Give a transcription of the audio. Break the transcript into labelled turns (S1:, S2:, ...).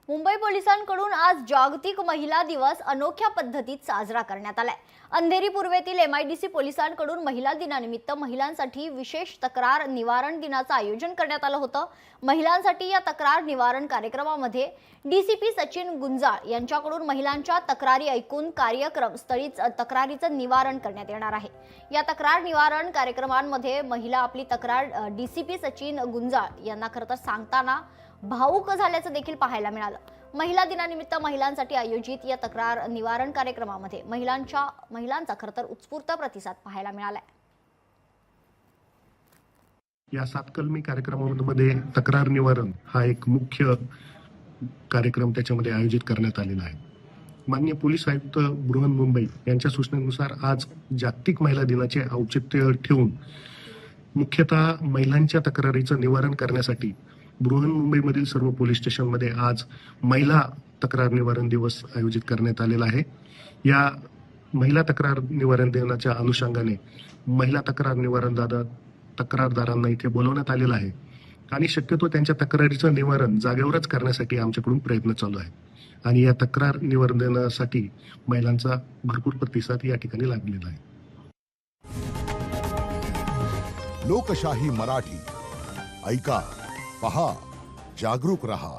S1: मुंबई पोलिसांकडून आज जागतिक महिला दिवस अनोख्या पद्धतीत साजरा करण्यात आलाय। अंधेरी पूर्वेतील MIDC पोलिसांकडून महिला दिनानिमित्त महिलांसाठी विशेष तक्रार निवारण दिनाचं आयोजन करण्यात आलं होतं। महिलांसाठी या तक्रार निवारण कार्यक्रमामध्ये DCP सचिन गुंजाळ यांच्याकडून महिलांच्या तक्रारी ऐकून कार्यक्रम स्थळीच तक्रारीचं निवारण करण्यात येणार आहे। या तक्रार निवारण कार्यक्रमांमध्ये महिला आपली तक्रार DCP सचिन गुंजाळ यांना खरं तर सांगताना भावुक झाल्याचं देखील पाहायला मिळालं। महिला दिनानिमित्त महिलांसाठी आयोजित या तक्रार निवारण कार्यक्रमामध्ये महिलांचा खरं तर उत्स्फूर्त प्रतिसाद पाहायला मिळालाय।
S2: या 7 कलमी कार्यक्रमामध्ये तक्रार निवारण हा एक मुख्य कार्यक्रम त्याच्यामध्ये आयोजित करण्यात आलेला आहे। माननीय पोलीस आयुक्त बृहन्मुंबई यांच्या सूचनेनुसार आज जागतिक महिला दिनाचे औचित्य ठेवून मुख्यतः महिलांच्या तक्रारीचं निवारण करण्यासाठी बृहन्मुंबईमधील सर्व पोलीस स्टेशनमध्ये आज महिला तक्रार निवारण दिवस आयोजित करण्यात आलेला आहे। या महिला तक्रार निवारण दिनाच्या अनुषंगाने महिला तक्रारदारांना इथे बोलवण्यात आलेलं आहे आणि शक्यतो त्यांच्या तक्रारीचं निवारण जागेवरच करण्यासाठी आमच्याकडून प्रयत्न चालू आहे आणि या तक्रार निवारणासाठी महिलांचा भरपूर प्रतिसाद या ठिकाणी लाभलेला आहे।
S3: लोकशाही मराठी ऐका, पहा, जागरूक रहा।